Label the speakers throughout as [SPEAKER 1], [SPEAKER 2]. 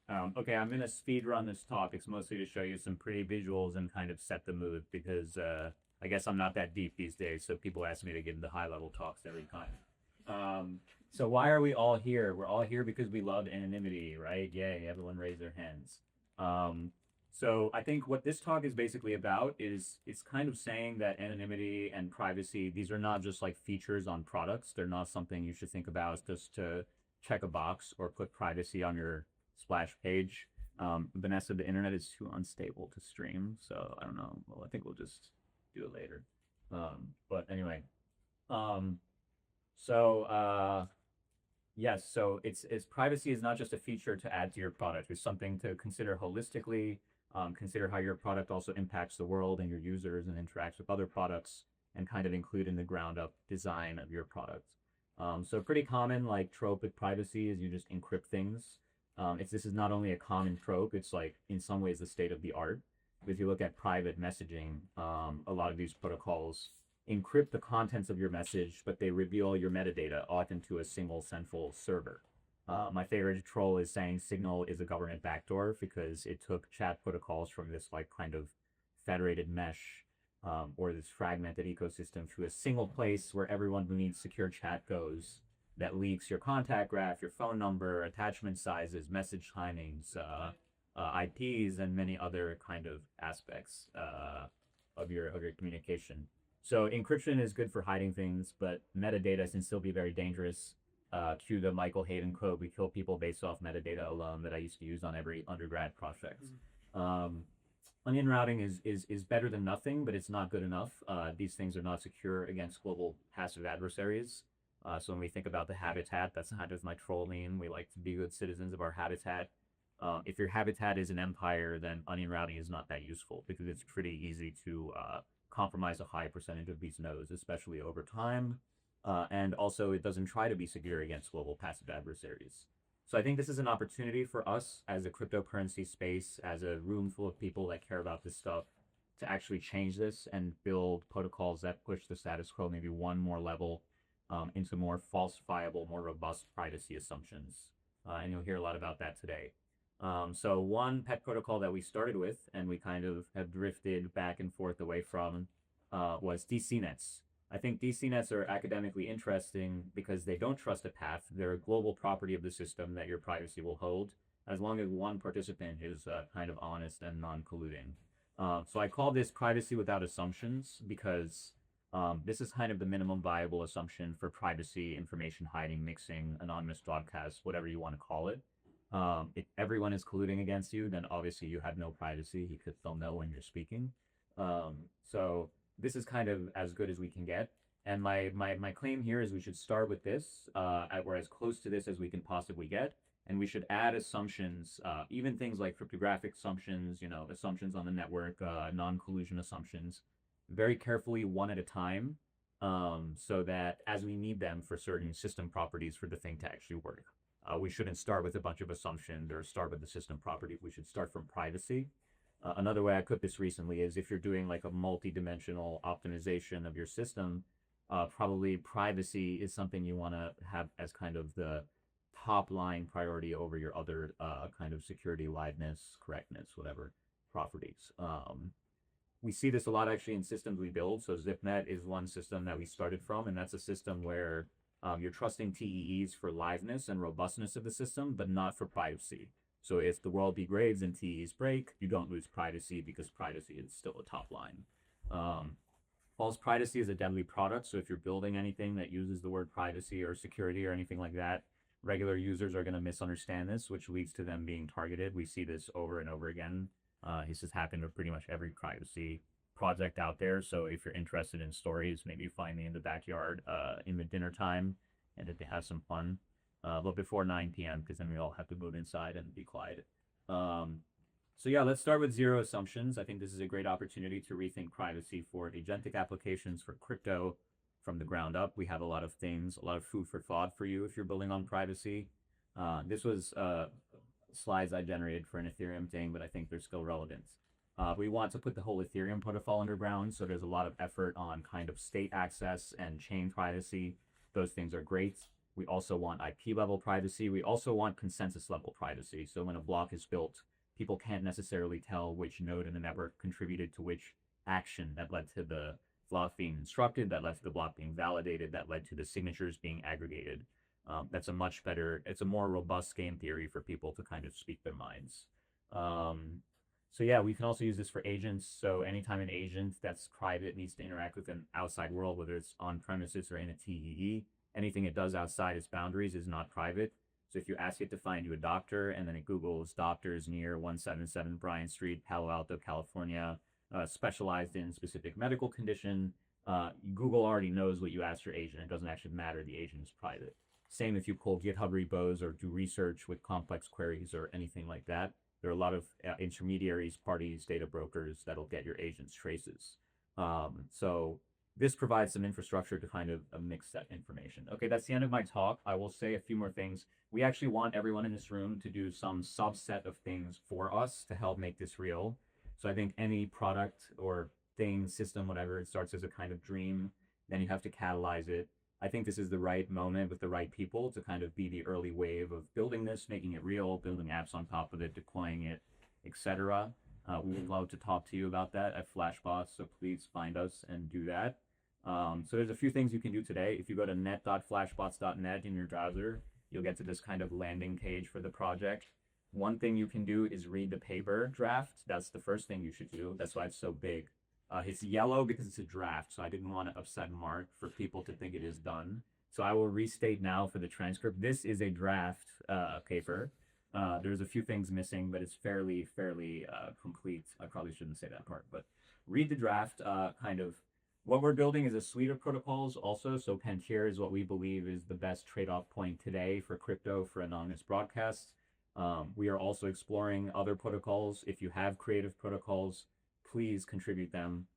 [SPEAKER 1] Okay, I'm gonna speed run this talk. It's mostly to show you some pretty visuals and kind of set the mood because I guess I'm not that deep these days, so people ask me to give the high level talks every time. So why are we all here? We're all here because we love anonymity, right? Yay, everyone raise their hands. Um, so I think what this talk is basically about is it's kind of saying that anonymity and privacy, these are not just like features on products. They're not something you should think about just to check a box or put privacy on your splash page. Vanessa, the internet is too unstable to stream, so I don't know. Well, I think we'll just do it later. But anyway, um, so yes, so it's privacy is not just a feature to add to your product. It's something to consider holistically. Consider how your product also impacts the world and your users and interacts with other products, and kind of include in the ground up design of your product. So pretty common like trope with privacy is you just encrypt things. This is not only a common trope, it's like in some ways the state of the art. If you look at private messaging, a lot of these protocols encrypt the contents of your message, but they reveal your metadata often to a single central server. My favorite troll is saying Signal is a government backdoor because it took chat protocols from this like kind of federated mesh or this fragmented ecosystem to a single place where everyone who needs secure chat goes that leaks your contact graph, your phone number, attachment sizes, message timings, IPs, and many other kind of aspects of your communication. So encryption is good for hiding things, but metadata can still be very dangerous. Cue the Michael Hayden quote: "We kill people based off metadata alone," that I used to use on every undergrad project. Um, Onion routing is better than nothing, but it's not good enough. These things are not secure against global passive adversaries. So when we think about the habitat, that's kind of my troll meme. We like to be good citizens of our habitat. If your habitat is an empire, then onion routing is not that useful because it's pretty easy to compromise a high percentage of these nodes, especially over time. And also, it doesn't try to be secure against global passive adversaries. So I think this is an opportunity for us as a cryptocurrency space, as a room full of people that care about this stuff, to actually change this and build protocols that push the status quo maybe one more level into more falsifiable, more robust privacy assumptions. And you'll hear a lot about that today. So one pet protocol that we started with and we kind of have drifted back and forth away from was DC nets. I think DC nets are academically interesting because they don't trust a path. They're a global property of the system that your privacy will hold as long as one participant is kind of honest and non-colluding. So I call this privacy without assumptions because this is kind of the minimum viable assumption for privacy, information hiding, mixing, anonymous broadcasts, whatever you want to call it. If everyone is colluding against you, then obviously you have no privacy because they'll know when you're speaking. So this is kind of as good as we can get. And my claim here is we should start with this. We're as close to this as we can possibly get. And we should add assumptions, even things like cryptographic assumptions, assumptions on the network, non-collusion assumptions, very carefully one at a time, so that as we need them for certain system properties for the thing to actually work. We shouldn't start with a bunch of assumptions or start with the system property. We should start from privacy. Another way I put this recently is if you're doing like a multi-dimensional optimization of your system, probably privacy is something you want to have as kind of the top line priority over your other kind of security, liveness, correctness, whatever properties. We see this a lot actually in systems we build. So ZipNet is one system that we started from, and that's a system where you're trusting TEEs for liveness and robustness of the system, but not for privacy. So if the world degrades and TEEs break, you don't lose privacy because privacy is still a top line. False privacy is a deadly product. So if you're building anything that uses the word privacy or security or anything like that, regular users are going to misunderstand this, which leads to them being targeted. We see this over and over again. This has happened with pretty much every privacy project out there. So if you're interested in stories, maybe find me in the backyard in the dinner time and if they have some fun. But before 9 p.m. because then we all have to move inside and be quiet. So yeah, let's start with zero assumptions. I think this is a great opportunity to rethink privacy for agentic applications for crypto from the ground up. We have a lot of things, a lot of food for thought for you if you're building on privacy. This was slides I generated for an Ethereum thing, but I think they're still relevant. We want to put the whole Ethereum protocol underground, so there's a lot of effort on kind of state access and chain privacy. Those things are great. We also want IP level privacy. We also want consensus level privacy. So when a block is built, people can't necessarily tell which node in the network contributed to which action that led to the block being instructed, that led to the block being validated, that led to the signatures being aggregated. That's a much better, it's a more robust game theory for people to kind of speak their minds. So yeah, we can also use this for agents. So anytime an agent that's private needs to interact with an outside world, whether it's on premises or in a TEE, anything it does outside its boundaries is not private. So if you ask it to find you a doctor and then it Googles doctors near 177 Bryant Street, Palo Alto, California, specialized in specific medical condition, Google already knows what you asked your agent. It doesn't actually matter. The agent is private. Same if you pull GitHub repos or do research with complex queries or anything like that. There are a lot of intermediaries, parties, data brokers that'll get your agent's traces. So this provides some infrastructure to kind of mix that information. Okay, that's the end of my talk. I will say a few more things. We actually want everyone in this room to do some subset of things for us to help make this real. So I think any product or thing, system, whatever, it starts as a kind of dream, then you have to catalyze it. I think this is the right moment with the right people to kind of be the early wave of building this, making it real, building apps on top of it, deploying it, etc. We would love to talk to you about that at Flashbots, so please find us and do that. So there's a few things you can do today. If you go to net.flashbots.net in your browser, you'll get to this kind of landing page for the project. One thing you can do is read the paper draft. That's the first thing you should do. That's why it's so big. It's yellow because it's a draft, so I didn't want to upset Mark for people to think it is done. So I will restate now for the transcript. This is a draft paper. There's a few things missing, but it's fairly complete. I probably shouldn't say that part, but read the draft. Kind of what we're building is a suite of protocols also. So Pentier is what we believe is the best trade-off point today for crypto for anonymous broadcasts. We are also exploring other protocols. If you have creative protocols, please contribute them.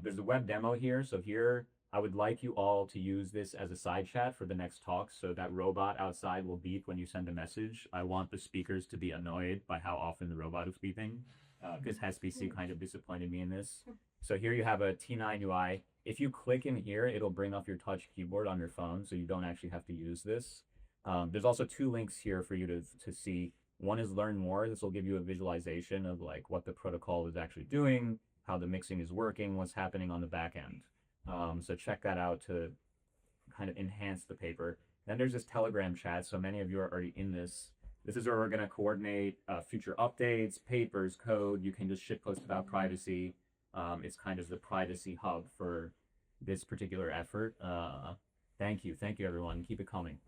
[SPEAKER 1] There's a web demo here. So here, I would like you all to use this as a side chat for the next talk. So that robot outside will beep when you send a message. I want the speakers to be annoyed by how often the robot is beeping. Because HSBC kind of disappointed me in this. So here you have a T9 UI. If you click in here, it'll bring up your touch keyboard on your phone, so you don't actually have to use this. There's also two links here for you to see. One is learn more. This will give you a visualization of like what the protocol is actually doing, how the mixing is working, what's happening on the back end. So check that out to kind of enhance the paper. Then there's this Telegram chat. So many of you are already in this. This is where we're going to coordinate future updates, papers, code. You can just shitpost about privacy. It's kind of the privacy hub for this particular effort. Thank you, everyone. Keep it coming.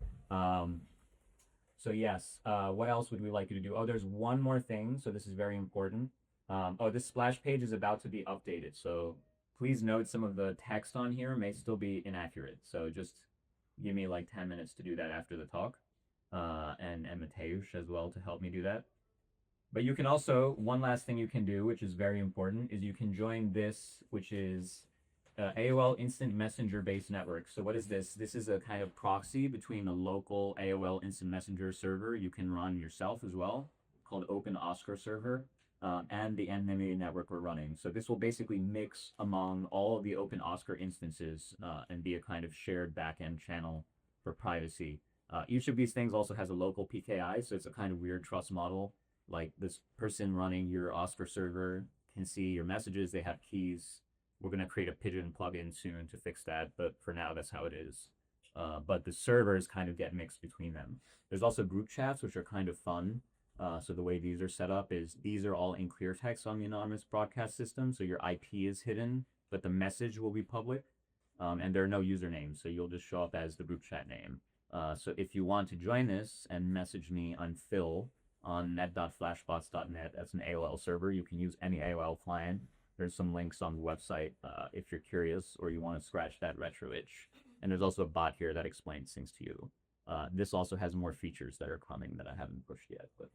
[SPEAKER 1] So yes, what else would we like you to do? Oh, there's one more thing. So this is very important. Oh, this splash page is about to be updated. So please note some of the text on here may still be inaccurate. So just give me like 10 minutes to do that after the talk. And Mateusz as well to help me do that. But you can also, one last thing you can do, which is very important, is you can join this, which is AOL Instant Messenger based network. So what is this? This is a kind of proxy between a local AOL Instant Messenger server you can run yourself as well, called Open Oscar server, and the Anonymity network we're running. So this will basically mix among all of the Open Oscar instances and be a kind of shared backend channel for privacy. Each of these things also has a local PKI, so it's a kind of weird trust model. Like this person running your Oscar server can see your messages, they have keys. We're going to create a Pigeon plugin soon to fix that, but for now, that's how it is. But the servers kind of get mixed between them. There's also group chats, which are kind of fun. So the way these are set up is these are all in clear text on the anonymous broadcast system, so your IP is hidden, but the message will be public, and there are no usernames, so you'll just show up as the group chat name. So if you want to join this and message me on Phil on net.flashbots.net, that's an AOL server. You can use any AOL client. There's some links on the website if you're curious or you want to scratch that retro itch. And there's also a bot here that explains things to you. This also has more features that are coming that I haven't pushed yet. But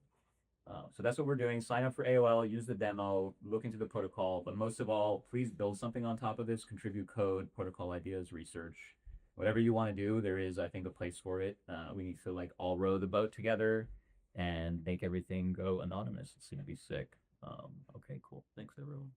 [SPEAKER 1] so that's what we're doing. Sign up for AOL, use the demo, look into the protocol. But most of all, please build something on top of this, contribute code, protocol ideas, research. Whatever you want to do, there is, I think, a place for it. We need to like all row the boat together and make everything go anonymous. It's going to be sick. Okay, cool. Thanks, everyone.